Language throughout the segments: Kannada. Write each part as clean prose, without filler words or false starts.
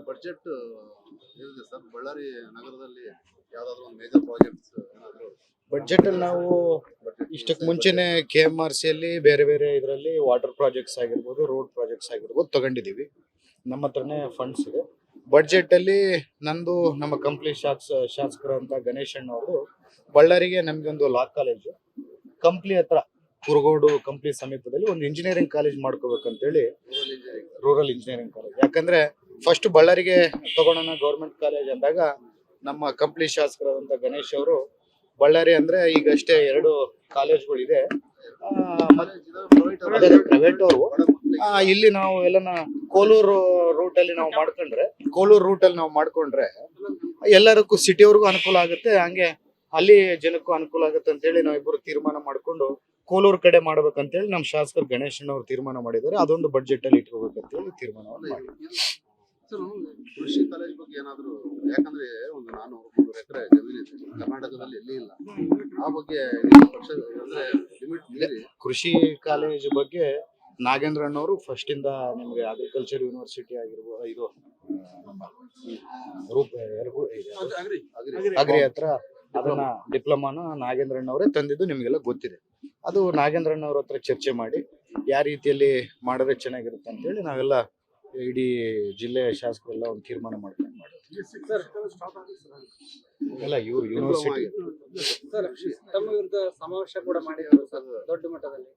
ಬಡ್ಜೆಟ್ ಏನಿದೆ ಸರ್ ಬಳ್ಳಾರಿ ನಗರದಲ್ಲಿ ಯಾವ್ದಾದ್ರು ಒಂದು ಮೇಜರ್ ಪ್ರಾಜೆಕ್ಟ್ಸ್ ಏನಾದ್ರು ಬಡ್ಜೆಟ್ ಅಲ್ಲಿ ನಾವು ಇಷ್ಟಕ್ಕೆ ಮುಂಚೆನೆ KMRC ಅಲ್ಲಿ ಬೇರೆ ಬೇರೆ ಇದರಲ್ಲಿ ವಾಟರ್ ಪ್ರಾಜೆಕ್ಟ್ಸ್ ಆಗಿರ್ಬೋದು, ರೋಡ್ ಪ್ರಾಜೆಕ್ಟ್ಸ್ ಆಗಿರ್ಬೋದು ತಗೊಂಡಿದೀವಿ. ನಮ್ಮ ಹತ್ರನೇ ಫಂಡ್ಸ್ ಇದೆ. ಬಡ್ಜೆಟ್ ಅಲ್ಲಿ ನಂದು ನಮ್ಮ ಕಂಪ್ಲಿ ಶಾಸಕರಂತ ಗಣೇಶ್ ಅಣ್ಣ ಅವರು ಬಳ್ಳಾರಿಗೆ ನಮ್ಗೆ ಒಂದು ಲಾ ಕಾಲೇಜು ಕಂಪ್ಲಿ ಹತ್ರ ಕುರುಗೋಡು ಕಂಪ್ಲಿ ಸಮೀಪದಲ್ಲಿ ಒಂದು ಇಂಜಿನಿಯರಿಂಗ್ ಕಾಲೇಜ್ ಮಾಡ್ಕೋಬೇಕಂತೇಳಿ, ರೂರಲ್ ಇಂಜಿನಿಯರಿಂಗ್ ಕಾಲೇಜ್. ಯಾಕಂದ್ರೆ ಫಸ್ಟ್ ಬಳ್ಳಾರಿಗೆ ತಗೊಳ್ಳೋಣ ಗೌರ್ಮೆಂಟ್ ಕಾಲೇಜ್ ಅಂದಾಗ ನಮ್ಮ ಕಂಪ್ಲಿ ಶಾಸಕರಾದಂತ ಗಣೇಶ್ ಅವರು ಬಳ್ಳಾರಿ ಅಂದ್ರೆ ಈಗಷ್ಟೇ 2 ಕಾಲೇಜ್ಗಳಿದೆ, ಪ್ರೈವೇಟ್ ಅವರು. ಇಲ್ಲಿ ನಾವು ಎಲ್ಲನ ಕೋಲೂರು ರೂಟ್ ಅಲ್ಲಿ ನಾವು ಮಾಡ್ಕೊಂಡ್ರೆ ಎಲ್ಲರಿಗೂ ಸಿಟಿಯವ್ರಿಗೂ ಅನುಕೂಲ ಆಗುತ್ತೆ, ಹಂಗೆ ಅಲ್ಲಿ ಜನಕ್ಕೂ ಅನುಕೂಲ ಆಗುತ್ತೆ ಅಂತೇಳಿ ನಾವಿಬ್ಬರು ತೀರ್ಮಾನ ಮಾಡ್ಕೊಂಡು ಕೋಲೂರು ಕಡೆ ಮಾಡ್ಬೇಕಂತೇಳಿ ನಮ್ಮ ಶಾಸಕರು ಗಣೇಶನವ್ರು ತೀರ್ಮಾನ ಮಾಡಿದ್ದಾರೆ. ಅದೊಂದು ಬಡ್ಜೆಟ್ ಅಲ್ಲಿ ಇಟ್ಕೋಬೇಕಂತೇಳಿ ತೀರ್ಮಾನವನ್ನು ಮಾಡಿದ್ದಾರೆ. ಕೃಷಿ ಕಾಲೇಜ್ ಬಗ್ಗೆ ಏನಾದ್ರು, ಯಾಕಂದ್ರೆ ಒಂದು 400 ಎಕರೆ ಜಮೀನಿದೆ ಕರ್ನಾಟಕದಲ್ಲಿ ಎಲ್ಲಿ ಇಲ್ಲ, ಆ ಬಗ್ಗೆ ಪಕ್ಷ ಅಂದ್ರೆ ಲಿಮಿಟ್ ಮೀರಿ ಕೃಷಿ ಕಾಲೇಜ್ ಬಗ್ಗೆ ನಾಗೇಂದ್ರಣ್ಣವರು ಫಸ್ಟ್ ಇಂದ ನಿಮ್ಗೆ ಅಗ್ರಿಕಲ್ಚರ್ ಯೂನಿವರ್ಸಿಟಿ ಆಗಿರ್ಬೋದು, ಇದು ಅಗ್ರಿ ಹತ್ರ ಅದನ್ನ ಡಿಪ್ಲೊಮಾನ ನಾಗೇಂದ್ರಣ್ಣವರೇ ತಂದಿದ್ದು ನಿಮ್ಗೆಲ್ಲ ಗೊತ್ತಿದೆ. ಅದು ನಾಗೇಂದ್ರಣ್ಣವ್ರ ಹತ್ರ ಚರ್ಚೆ ಮಾಡಿ ಯಾವ ರೀತಿಯಲ್ಲಿ ಮಾಡಿದ್ರೆ ಚೆನ್ನಾಗಿರುತ್ತೆ ಅಂತೇಳಿ ನಾವೆಲ್ಲ ಇಡೀ ಜಿಲ್ಲೆಯ ಶಾಸಕರೆಲ್ಲ ಒಂದು ತೀರ್ಮಾನ ಮಾಡ್ಕೊಂಡು ಮಾಡಿದ್ವಿ. ಎಲ್ಲ ಇವ್ರು ಯೂನಿವರ್ಸಿಟಿ ತಮ್ಮ ವಿರುದ್ಧ ಸಮಾವೇಶ ಕೂಡ ಮಾಡಿದ್ರು ಸರ್ ದೊಡ್ಡ ಮಟ್ಟದಲ್ಲಿ.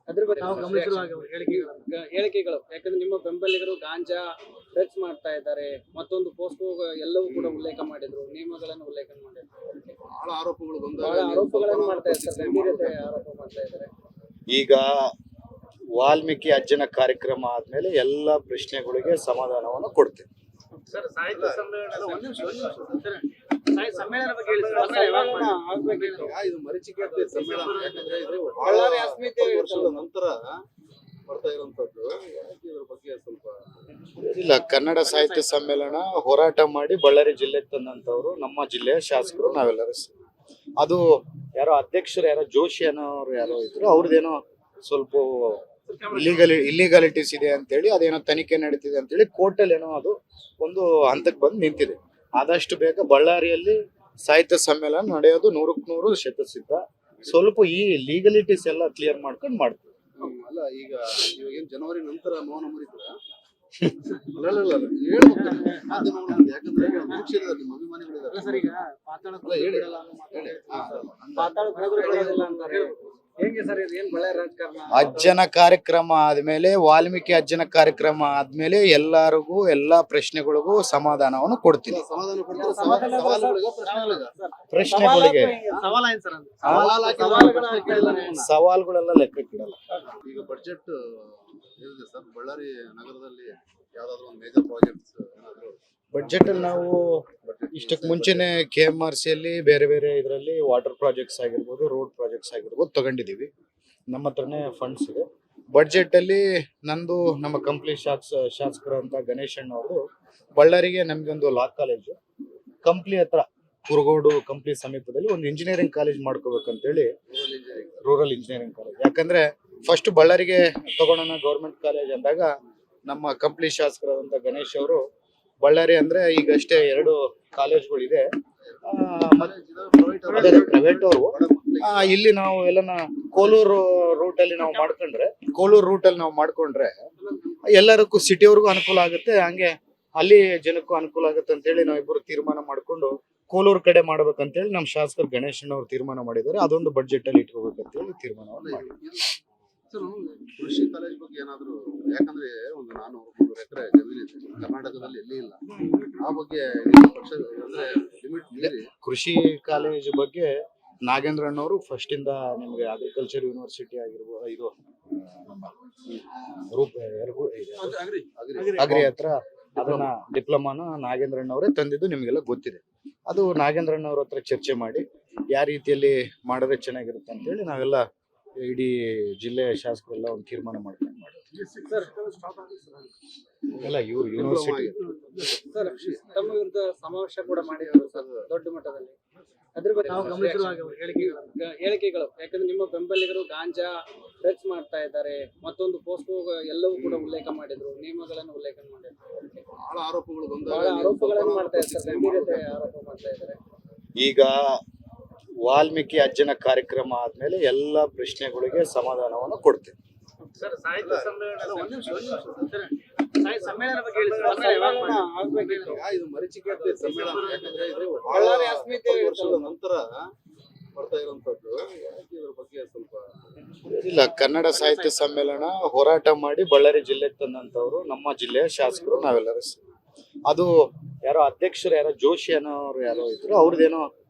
ಅದ್ರ ಬಗ್ಗೆ ನಾವು ಗಮನಿಸಿರುವ ಹೇಳಿಕೆಗಳು, ಯಾಕಂದ್ರೆ ನಿಮ್ಮ ಬೆಂಬಲಿಗರು ಗಾಂಜಾ ಡ್ರಗ್ಸ್ ಮಾಡ್ತಾ ಇದ್ದಾರೆ, ಮತ್ತೊಂದು ಪೋಸ್ಕೋ ಎಲ್ಲವೂ ಕೂಡ ಉಲ್ಲೇಖ ಮಾಡಿದ್ರು, ನಿಯಮಗಳನ್ನು ಉಲ್ಲೇಖ ಮಾಡಿದ್ರು, ಬಹಳ ಆರೋಪಗಳು ಆರೋಪಗಳನ್ನು ಮಾಡ್ತಾ ಇದ್ದಾರೆ, ಗಂಭೀರತೆ ಆರೋಪ ಮಾಡ್ತಾ ಇದ್ದಾರೆ. ಈಗ ವಾಲ್ಮೀಕಿ ಅಜ್ಜನ ಕಾರ್ಯಕ್ರಮ ಆದ್ಮೇಲೆ ಎಲ್ಲ ಪ್ರಶ್ನೆಗಳಿಗೆ ಸಮಾಧಾನವನ್ನು ಕೊಡ್ತೇವೆ. ಇದು ಮರೀಚಿಕೆ ಸಮ್ಮೇಳನ, ಯಾಕಂದ್ರೆ ಇದು ವರ್ಷದ ನಂತರ ಬರ್ತಾ ಇರುವಂತದ್ದು, ಇದ್ರ ಬಗ್ಗೆ ಸ್ವಲ್ಪ ಇಲ್ಲ. ಕನ್ನಡ ಸಾಹಿತ್ಯ ಸಮ್ಮೇಳನ ಹೋರಾಟ ಮಾಡಿ ಬಳ್ಳಾರಿ ಜಿಲ್ಲೆಗೆ ತಂದಂತವ್ರು ನಮ್ಮ ಜಿಲ್ಲೆಯ ಶಾಸಕರು ನಾವೆಲ್ಲರೂ. ಅದು ಯಾರೋ ಅಧ್ಯಕ್ಷರು ಯಾರೋ ಜೋಶಿ ಅನ್ನೋರು ಯಾರೋ ಇದ್ರು, ಅವ್ರದ್ದೇನೋ ಸ್ವಲ್ಪ ಇಲ್ಲಿಗಾಲಿಟೀಸ್ ಇದೆ ಅಂತೇಳಿ ಅದೇನೋ ತನಿಖೆ ನಡೀತಿದೆ ಅಂತೇಳಿ ಕೋರ್ಟಲ್ಲಿ ಏನೋ ಅದು ಒಂದು ಹಂತಕ್ಕೆ ಬಂದು ನಿಂತಿದೆ. ಆದಷ್ಟು ಬೇಗ ಬಳ್ಳಾರಿಯಲ್ಲಿ ಸಾಹಿತ್ಯ ಸಮ್ಮೇಳನ ನಡೆಯೋದು 100% ಶತಸಿದ್ಧ. ಸ್ವಲ್ಪ ಈ ಲೀಗಲಿಟೀಸ್ ಎಲ್ಲ ಕ್ಲಿಯರ್ ಮಾಡ್ಕೊಂಡು ಮಾಡ್ತೀವಿ. ಅಲ್ಲ, ಈಗ ಏನ್ ಜನವರಿ ನಂತರ ಮೌನ ಮುರಿದ್ರ ಯಾಕಂದ್ರೆ ಅಜ್ಜನ ಕಾರ್ಯಕ್ರಮ ಆದ್ಮೇಲೆ, ವಾಲ್ಮೀಕಿ ಅಜ್ಜನ ಕಾರ್ಯಕ್ರಮ ಆದ್ಮೇಲೆ ಎಲ್ಲರಿಗೂ ಎಲ್ಲಾ ಪ್ರಶ್ನೆಗಳಿಗೂ ಸಮಾಧಾನವನ್ನು ಕೊಡ್ತೀನಿ. ಪ್ರಶ್ನೆಗಳಿಗೆ ಸವಾಲುಗಳೆಲ್ಲ ಲೆಕ್ಕಕ್ಕಿಡಲ್ಲ. ಈಗ ಬಡ್ಜೆಟ್ ಏನಿದೆ ಸರ್ ಬಳ್ಳಾರಿ ನಗರದಲ್ಲಿ ಯಾವ್ದಾದ್ರು ಒಂದು ಮೇಜರ್ ಪ್ರಾಜೆಕ್ಟ್ಸ್ ಏನಾದ್ರು ಬಡ್ಜೆಟ್ ಅಲ್ಲಿ ನಾವು ಇಷ್ಟಕ್ಕೆ ಮುಂಚೆನೆ KMRC ಅಲ್ಲಿ ಬೇರೆ ಬೇರೆ ಇದರಲ್ಲಿ ವಾಟರ್ ಪ್ರಾಜೆಕ್ಟ್ಸ್ ಆಗಿರ್ಬೋದು, ರೋಡ್ ಪ್ರಾಜೆಕ್ಟ್ಸ್ ಆಗಿರ್ಬೋದು ತಗೊಂಡಿದೀವಿ. ನಮ್ಮ ಹತ್ರನೇ ಫಂಡ್ಸ್ ಇದೆ. ಬಡ್ಜೆಟ್ ಅಲ್ಲಿ ನಂದು ನಮ್ಮ ಕಂಪ್ಲಿ ಶಾಸಕರಂತ ಗಣೇಶ್ ಅಣ್ಣ ಅವರು ಬಳ್ಳಾರಿಗೆ ನಮ್ಗೆ ಒಂದು ಲಾ ಕಾಲೇಜು ಕಂಪ್ಲಿ ಹತ್ರ ಕುರುಗೋಡು ಕಂಪ್ಲಿ ಸಮೀಪದಲ್ಲಿ ಒಂದು ಇಂಜಿನಿಯರಿಂಗ್ ಕಾಲೇಜ್ ಮಾಡ್ಕೋಬೇಕಂತೇಳಿ, ರೂರಲ್ ಇಂಜಿನಿಯರಿಂಗ್ ಕಾಲೇಜ್. ಯಾಕಂದ್ರೆ ಫಸ್ಟ್ ಬಳ್ಳಾರಿಗೆ ತಗೊಳ್ಳೋಣ ಗೌರ್ಮೆಂಟ್ ಕಾಲೇಜ್ ಅಂದಾಗ ನಮ್ಮ ಕಂಪ್ಲಿ ಶಾಸಕರಾದಂತ ಗಣೇಶ್ ಅವರು ಬಳ್ಳಾರಿ ಅಂದ್ರೆ ಈಗಷ್ಟೇ 2 ಕಾಲೇಜ್ಗಳಿದೆ, ಪ್ರೈವೇಟ್ ಅವರು. ಇಲ್ಲಿ ನಾವು ಎಲ್ಲನ ಕೋಲೂರು ರೂಟ್ ಅಲ್ಲಿ ನಾವು ಮಾಡ್ಕೊಂಡ್ರೆ ಎಲ್ಲರಿಗೂ ಸಿಟಿಯವ್ರಿಗೂ ಅನುಕೂಲ ಆಗುತ್ತೆ, ಹಂಗೆ ಅಲ್ಲಿ ಜನಕ್ಕೂ ಅನುಕೂಲ ಆಗುತ್ತೆ ಅಂತೇಳಿ ನಾವಿಬ್ಬರು ತೀರ್ಮಾನ ಮಾಡ್ಕೊಂಡು ಕೋಲೂರು ಕಡೆ ಮಾಡ್ಬೇಕಂತೇಳಿ ನಮ್ಮ ಶಾಸಕರು ಗಣೇಶನವ್ರು ತೀರ್ಮಾನ ಮಾಡಿದ್ದಾರೆ. ಅದೊಂದು ಬಡ್ಜೆಟ್ ಅಲ್ಲಿ ಇಟ್ಕೋಬೇಕಂತೇಳಿ ತೀರ್ಮಾನವನ್ನು ಮಾಡಿದ್ದಾರೆ. ಕೃಷಿ ಕಾಲೇಜ್ ಬಗ್ಗೆ ಏನಾದ್ರು, ಯಾಕಂದ್ರೆ ಒಂದು 400 ಎಕರೆ ಜಮೀನಿದೆ ಕರ್ನಾಟಕದಲ್ಲಿ ಎಲ್ಲಿ ಇಲ್ಲ, ಆ ಬಗ್ಗೆ ಪಕ್ಷ ಅಂದ್ರೆ ಲಿಮಿಟ್ ಮೀರಿ ಕೃಷಿ ಕಾಲೇಜ್ ಬಗ್ಗೆ ನಾಗೇಂದ್ರಣ್ಣವರು ಫಸ್ಟ್ ಇಂದ ನಿಮ್ಗೆ ಅಗ್ರಿಕಲ್ಚರ್ ಯೂನಿವರ್ಸಿಟಿ ಆಗಿರ್ಬೋದು, ಇದು ಅಗ್ರಿ ಹತ್ರ ಅದನ್ನ ಡಿಪ್ಲೊಮಾನ ನಾಗೇಂದ್ರಣ್ಣವರೇ ತಂದಿದ್ದು ನಿಮ್ಗೆಲ್ಲ ಗೊತ್ತಿದೆ. ಅದು ನಾಗೇಂದ್ರಣ್ಣವ್ರ ಹತ್ರ ಚರ್ಚೆ ಮಾಡಿ ಯಾವ ರೀತಿಯಲ್ಲಿ ಮಾಡಿದ್ರೆ ಚೆನ್ನಾಗಿರುತ್ತೆ ಅಂತೇಳಿ ನಾವೆಲ್ಲ ಇಡೀ ಜಿಲ್ಲೆಯ ಶಾಸಕರೆಲ್ಲ ಒಂದು ತೀರ್ಮಾನ ಮಾಡ್ಕೊಂಡು ಮಾಡ್ತೀವಿ. ಎಲ್ಲ ಇವ್ರು ಯೂನಿವರ್ಸಿಟಿ ಸರ್ ತಮ್ಮ ವಿರುದ್ಧ ಸಮಾವೇಶ ಕೂಡ ಮಾಡಿದ್ರು ಸರ್ ದೊಡ್ಡ ಮಟ್ಟದಲ್ಲಿ. ಅದ್ರ ಬಗ್ಗೆ ನಾವು ಗಮನಿಸಿರುವ ಹೇಳಿಕೆಗಳು ಯಾಕಂದ್ರೆ ನಿಮ್ಮ ಬೆಂಬಲಿಗರು ಗಾಂಜಾ ಡ್ರಗ್ಸ್ ಮಾಡ್ತಾ ಇದ್ದಾರೆ, ಮತ್ತೊಂದು ಪೋಸ್ಕೋ ಎಲ್ಲವೂ ಕೂಡ ಉಲ್ಲೇಖ ಮಾಡಿದ್ರು, ನಿಯಮಗಳನ್ನು ಉಲ್ಲೇಖ ಮಾಡಿದ್ರು. ಬಹಳ ಆರೋಪಗಳು ಬಹಳ ಆರೋಪಗಳನ್ನು ಮಾಡ್ತಾ ಇದ್ದಾರೆ, ಗಂಭೀರತೆ ಆರೋಪ ಮಾಡ್ತಾ ಇದ್ದಾರೆ. ಈಗ ವಾಲ್ಮೀಕಿ ಅಜ್ಜನ ಕಾರ್ಯಕ್ರಮ ಆದ್ಮೇಲೆ ಎಲ್ಲ ಪ್ರಶ್ನೆಗಳಿಗೆ ಸಮಾಧಾನವನ್ನು ಕೊಡ್ತೀವಿ. ಸರ್ ಸಾಹಿತ್ಯ ಸಮ್ಮೇಳನ ಬಗ್ಗೆ ಹೇಳಿ ಸರ್. ಸಮ್ಮೇಳನ ಆಗ್ಬೇಕಿತ್ತು. ಇದು ಮರೀಚಿಕೆ ಸಮ್ಮೇಳನ, ಯಾಕಂದ್ರೆ ಇದು ಬಳ್ಳಾರಿ ಅಸ್ಮಿತೆ ವರ್ಷದ ನಂತರ ಬರ್ತಾ ಇರುವಂತದ್ದು. ಯಾಕೆ ಇದ್ರ ಬಗ್ಗೆ ಸ್ವಲ್ಪ ಇಲ್ಲ, ಕನ್ನಡ ಸಾಹಿತ್ಯ ಸಮ್ಮೇಳನ ಹೋರಾಟ ಮಾಡಿ ಬಳ್ಳಾರಿ ಜಿಲ್ಲೆಗೆ ತಂದಂತವ್ರು ನಮ್ಮ ಜಿಲ್ಲೆಯ ಶಾಸಕರು ನಾವೆಲ್ಲರೂ ಅದು ಯಾರೋ ಅಧ್ಯಕ್ಷರು ಯಾರೋ ಜೋಶಿ ಅನ್ನೋರು ಯಾರೋ ಇದ್ರು, ಅವ್ರದ್ದೇನೋ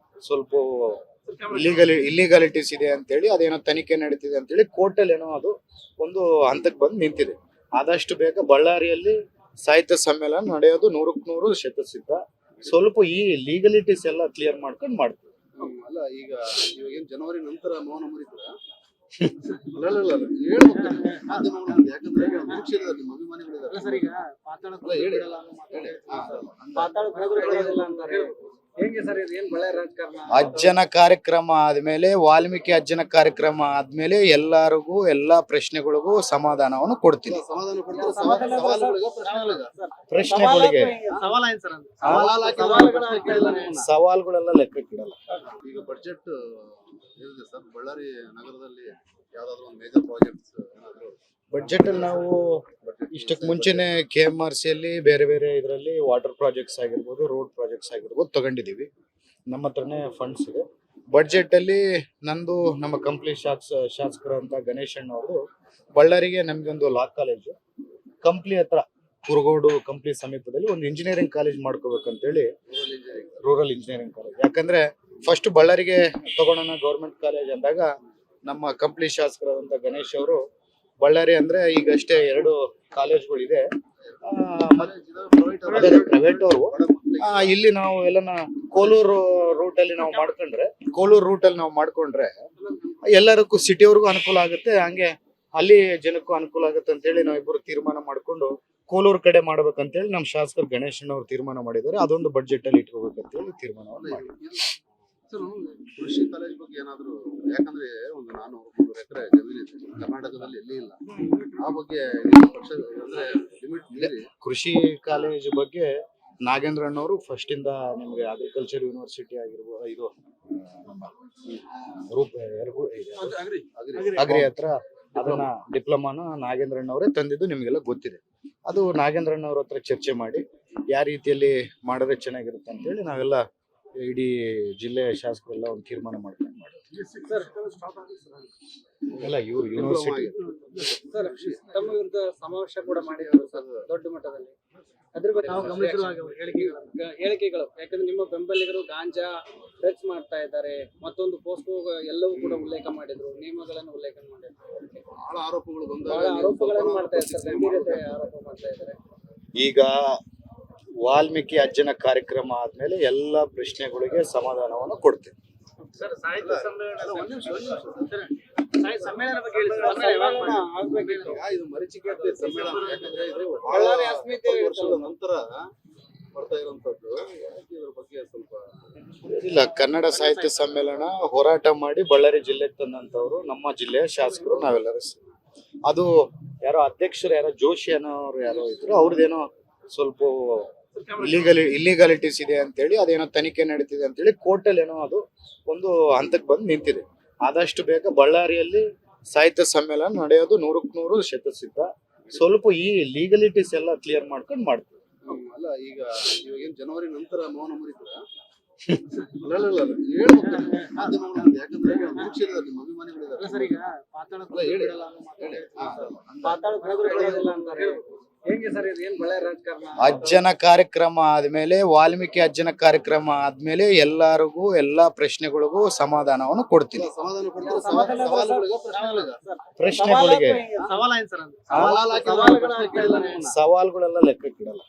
ಸ್ವಲ್ಪ ಇಲ್ಲಿಗಾಲಿಟೀಸ್ ಇದೆ ಅಂತೇಳಿ ಅದೇನೋ ತನಿಖೆ ನಡೀತಿದೆ ಅಂತೇಳಿ ಕೋರ್ಟಲ್ಲಿ ಏನೋ ಅದು ಒಂದು ಹಂತಕ್ಕೆ ಬಂದು ನಿಂತಿದೆ. ಆದಷ್ಟು ಬೇಗ ಬಳ್ಳಾರಿಯಲ್ಲಿ ಸಾಹಿತ್ಯ ಸಮ್ಮೇಳನ ನಡೆಯೋದು 100% ಶತಸಿದ್ಧ. ಸ್ವಲ್ಪ ಈ ಲೀಗಲಿಟೀಸ್ ಎಲ್ಲ ಕ್ಲಿಯರ್ ಮಾಡ್ಕೊಂಡು ಮಾಡ್ತೀವಿ. ಅಲ್ಲ, ಈಗ ಏನ್ ಜನವರಿ ನಂತರ ಮೌನ ಮುರಿತೀರಾ? ಅಲ್ಲ ಹೇಳ್ಬೇಕು ಮಾಧ್ಯಮಗಳು, ಯಾಕಂದ್ರೆ ನಿರೀಕ್ಷೆಯಲ್ಲಿ ನಿಮ್ಮ ಅಭಿಮಾನಿಗಳಿದ್ದಾರೆ. ಸರ್ ಈಗ ಪಾತಾಳ ಅಂತಾರೆ. ಹೇಗೆ ಸರ್ ಇದು ಏನ್ ಬಳ್ಳಾರಿ ರಾಜಕಾರಣ? ಅಜ್ಜನ ಕಾರ್ಯಕ್ರಮ ಆದ್ಮೇಲೆ ವಾಲ್ಮೀಕಿ ಅಜ್ಜನ ಕಾರ್ಯಕ್ರಮ ಆದ್ಮೇಲೆ ಎಲ್ಲರಿಗೂ ಎಲ್ಲಾ ಪ್ರಶ್ನೆಗಳಿಗೂ ಸಮಾಧಾನವನ್ನು ಕೊಡ್ತೀನಿ. ಸಮಾಧಾನ ಕೊಡ್ತಾರೆ. ಸವಾಲುಗಳಿಗೆ ಪ್ರಶ್ನೆಗಳಿಗೆ ಸವಾಲ ಏನ್ ಸರ್? ಸವಾಲುಗಳೆಲ್ಲ ಲೆಕ್ಕಕ್ಕಿಡಲ್ಲ. ಈಗ ಬಡ್ಜೆಟ್ ಏನಿದೆ ಸರ್ ಬಳ್ಳಾರಿ ನಗರದಲ್ಲಿ ಯಾವ್ದಾದ್ರು ಒಂದು ಮೇಜರ್ ಪ್ರಾಜೆಕ್ಟ್ಸ್ ಏನಾದ್ರು ಬಡ್ಜೆಟ್ ಅಲ್ಲಿ ನಾವು ಇಷ್ಟಕ್ಕೆ ಮುಂಚೆನೆ KMRC ಅಲ್ಲಿ ಬೇರೆ ಬೇರೆ ಇದರಲ್ಲಿ ವಾಟರ್ ಪ್ರಾಜೆಕ್ಟ್ಸ್ ಆಗಿರ್ಬೋದು, ರೋಡ್ ಪ್ರಾಜೆಕ್ಟ್ಸ್ ಆಗಿರ್ಬೋದು ತಗೊಂಡಿದೀವಿ. ನಮ್ಮ ಹತ್ರನೇ ಫಂಡ್ಸ್ ಇದೆ. ಬಡ್ಜೆಟ್ ಅಲ್ಲಿ ನಂದು ನಮ್ಮ ಕಂಪ್ಲಿ ಶಾಸಕರಂತ ಗಣೇಶ್ ಅಣ್ಣ ಅವರು ಬಳ್ಳಾರಿಗೆ ನಮ್ಗೊಂದು ಲಾ ಕಾಲೇಜು, ಕಂಪ್ಲಿ ಹತ್ರ ಕುರುಗೋಡು ಕಂಪ್ಲಿ ಸಮೀಪದಲ್ಲಿ ಒಂದು ಇಂಜಿನಿಯರಿಂಗ್ ಕಾಲೇಜ್ ಮಾಡ್ಕೋಬೇಕಂತೇಳಿ, ರೂರಲ್ ಇಂಜಿನಿಯರಿಂಗ್ ಕಾಲೇಜ್. ಯಾಕಂದ್ರೆ ಫಸ್ಟ್ ಬಳ್ಳಾರಿಗೆ ತಗೊಳ್ಳೋಣ ಗೌರ್ಮೆಂಟ್ ಕಾಲೇಜ್ ಅಂದಾಗ ನಮ್ಮ ಕಂಪ್ಲಿ ಶಾಸಕರಾದಂತ ಗಣೇಶ್ ಅವರು ಬಳ್ಳಾರಿ ಅಂದ್ರೆ ಈಗಷ್ಟೇ 2 ಕಾಲೇಜ್ಗಳಿದೆ, ಪ್ರೈವೇಟ್ ಅವರು. ಇಲ್ಲಿ ನಾವು ಎಲ್ಲನ ಕೋಲೂರು ರೂಟ್ ಅಲ್ಲಿ ನಾವು ಮಾಡ್ಕೊಂಡ್ರೆ ಎಲ್ಲರಿಗೂ ಸಿಟಿಯವ್ರಿಗೂ ಅನುಕೂಲ ಆಗುತ್ತೆ, ಹಂಗೆ ಅಲ್ಲಿ ಜನಕ್ಕೂ ಅನುಕೂಲ ಆಗುತ್ತೆ ಅಂತೇಳಿ ನಾವಿಬ್ಬರು ತೀರ್ಮಾನ ಮಾಡ್ಕೊಂಡು ಕೋಲೂರು ಕಡೆ ಮಾಡ್ಬೇಕಂತೇಳಿ ನಮ್ಮ ಶಾಸಕರು ಗಣೇಶನವ್ರು ತೀರ್ಮಾನ ಮಾಡಿದ್ದಾರೆ. ಅದೊಂದು ಬಡ್ಜೆಟ್ ಅಲ್ಲಿ ಇಟ್ಕೋಬೇಕಂತೇಳಿ ತೀರ್ಮಾನವನ್ನು ಮಾಡಿ. ಕೃಷಿ ಕಾಲೇಜ್ ಬಗ್ಗೆ ಏನಾದ್ರು, ಯಾಕಂದ್ರೆ ಒಂದು 400 ಎಕರೆ ಜಮೀನಿದೆ ಕರ್ನಾಟಕದಲ್ಲಿ ಎಲ್ಲಿ ಇಲ್ಲ. ಆ ಬಗ್ಗೆ ಪಕ್ಷ ಅಂದ್ರೆ ಲಿಮಿಟ್ ಮೀರಿ ಕೃಷಿ ಕಾಲೇಜ್ ಬಗ್ಗೆ ನಾಗೇಂದ್ರ ಅಣ್ಣವರು ಫಸ್ಟ್ ಇಂದ ನಿಮ್ಗೆ ಅಗ್ರಿಕಲ್ಚರ್ ಯೂನಿವರ್ಸಿಟಿ ಆಗಿರ್ಬೋದು, ಇದು ನಮ್ಮ ಅಗ್ರಿ ಹತ್ರ ಅದನ್ನ ಡಿಪ್ಲೊಮಾನ ನಾಗೇಂದ್ರ ಅಣ್ಣವರೇ ತಂದಿದ್ದು ನಿಮ್ಗೆಲ್ಲ ಗೊತ್ತಿದೆ. ಅದು ನಾಗೇಂದ್ರ ಅಣ್ಣವ್ರ ಹತ್ರ ಚರ್ಚೆ ಮಾಡಿ ಯಾವ ರೀತಿಯಲ್ಲಿ ಮಾಡಿದ್ರೆ ಚೆನ್ನಾಗಿರುತ್ತೆ ಅಂತೇಳಿ ನಾವೆಲ್ಲ ಇಡೀ ಜಿಲ್ಲೆಯ ಶಾಸಕರೆಲ್ಲ ಒಂದು ತೀರ್ಮಾನ ಮಾಡ್ಕೊಂಡು ಮಾಡ್ತೀವಿ. ಎಲ್ಲ ಇವ್ರು ಯೂನಿವರ್ಸಿಟಿ ಸರ್ ತಮ್ಮ ವಿರುದ್ಧ ಸಮಾವೇಶ ಕೂಡ ಮಾಡಿದ್ರು ಸರ್ ದೊಡ್ಡ ಮಟ್ಟದಲ್ಲಿ. ಅದ್ರ ಬಗ್ಗೆ ನಾವು ಗಮನಿಸಿರುವ ಹೇಳಿಕೆಗಳು ಯಾಕಂದ್ರೆ ನಿಮ್ಮ ಬೆಂಬಲಿಗರು ಗಾಂಜಾ ಡ್ರಗ್ಸ್ ಮಾಡ್ತಾ ಇದ್ದಾರೆ, ಮತ್ತೊಂದು ಪೋಸ್ಕೋ ಎಲ್ಲವೂ ಕೂಡ ಉಲ್ಲೇಖ ಮಾಡಿದ್ರು, ನಿಯಮಗಳನ್ನು ಉಲ್ಲೇಖ ಮಾಡಿದ್ರು. ಬಹಳ ಆರೋಪಗಳು ಬಹಳ ಆರೋಪಗಳನ್ನು ಮಾಡ್ತಾ ಇದ್ದಾರೆ, ಗಂಭೀರತೆ ಆರೋಪ ಮಾಡ್ತಾ ಇದ್ದಾರೆ. ಈಗ ವಾಲ್ಮೀಕಿ ಅಜ್ಜನ ಕಾರ್ಯಕ್ರಮ ಆದ್ಮೇಲೆ ಎಲ್ಲ ಪ್ರಶ್ನೆಗಳಿಗೆ ಸಮಾಧಾನವನ್ನು ಕೊಡ್ತೀವಿ. ಸರ್ ಸಾಹಿತ್ಯ ಸಮ್ಮೇಳನ ಬಗ್ಗೆ ಹೇಳಿ ಸರ್. ಸಮ್ಮೇಳನ ಆಗ್ಬೇಕಿತ್ತು. ಇದು ಮರೀಚಿಕೆ ಸಮ್ಮೇಳನ, ಯಾಕಂದ್ರೆ ಇದು ಬಳ್ಳಾರಿ ಅಸ್ಮಿತೆ ವರ್ಷದ ನಂತರ ಬರ್ತಾ ಇರುವಂತದ್ದು. ಯಾಕೆ ಇದ್ರ ಬಗ್ಗೆ ಸ್ವಲ್ಪ ಇಲ್ಲ, ಕನ್ನಡ ಸಾಹಿತ್ಯ ಸಮ್ಮೇಳನ ಹೋರಾಟ ಮಾಡಿ ಬಳ್ಳಾರಿ ಜಿಲ್ಲೆಗೆ ತಂದಂತವ್ರು ನಮ್ಮ ಜಿಲ್ಲೆಯ ಶಾಸಕರು ನಾವೆಲ್ಲರೂ ಅದು ಯಾರೋ ಅಧ್ಯಕ್ಷರು ಯಾರೋ ಜೋಶಿ ಅನ್ನೋರು ಯಾರೋ ಇದ್ರು, ಅವ್ರದ್ದೇನೋ ಸ್ವಲ್ಪ ಇಲ್ಲಿಗಾಲಿಟೀಸ್ ಇದೆ ಅಂತೇಳಿ ಅದೇನೋ ತನಿಖೆ ನಡೀತಿದೆ ಅಂತೇಳಿ ಕೋರ್ಟಲ್ಲಿ ಏನೋ ಅದು ಒಂದು ಹಂತಕ್ಕೆ ಬಂದು ನಿಂತಿದೆ. ಆದಷ್ಟು ಬೇಗ ಬಳ್ಳಾರಿಯಲ್ಲಿ ಸಾಹಿತ್ಯ ಸಮ್ಮೇಳನ ನಡೆಯೋದು 100% ಶತಸಿದ್ಧ. ಸ್ವಲ್ಪ ಈ ಲೀಗಲಿಟೀಸ್ ಎಲ್ಲ ಕ್ಲಿಯರ್ ಮಾಡ್ಕೊಂಡು ಮಾಡ್ತೀವಿ. ಅಲ್ಲ, ಈಗ ಏನ್ ಜನವರಿ ನಂತರ ಮೌನ ಮುರಿತೀರಾ? ಅಲ್ಲ ಹೇಳ್ಬೇಕು ಮಾಧ್ಯಮಗಳು, ಯಾಕಂದ್ರೆ ನಿರೀಕ್ಷೆಯಲ್ಲಿ ನಿಮ್ಮ ಅಭಿಮಾನಿಗಳಿದ್ದಾರೆ. ಸರ್ ಈಗ ಪಾತಾಳ ಅಂತಾರೆ. ಹೇಗೆ ಸರ್ ಇದು ಏನ್ ಬಳ್ಳಾರಿ ರಾಜಕಾರಣ? ಅಜ್ಜನ ಕಾರ್ಯಕ್ರಮ ಆದ್ಮೇಲೆ ವಾಲ್ಮೀಕಿ ಅಜ್ಜನ ಕಾರ್ಯಕ್ರಮ ಆದ್ಮೇಲೆ ಎಲ್ಲರಿಗೂ ಎಲ್ಲಾ ಪ್ರಶ್ನೆಗಳಿಗೂ ಸಮಾಧಾನವನ್ನು ಕೊಡ್ತೀನಿ. ಸಮಾಧಾನ ಕೊಡ್ತಾರೆ. ಪ್ರಶ್ನೆಗಳಿಗೆ ಸವಾಲ ಏನ್ ಸರ್? ಸವಾಲುಗಳೆಲ್ಲ ಲೆಕ್ಕಕ್ಕಿಡಲ್ಲ.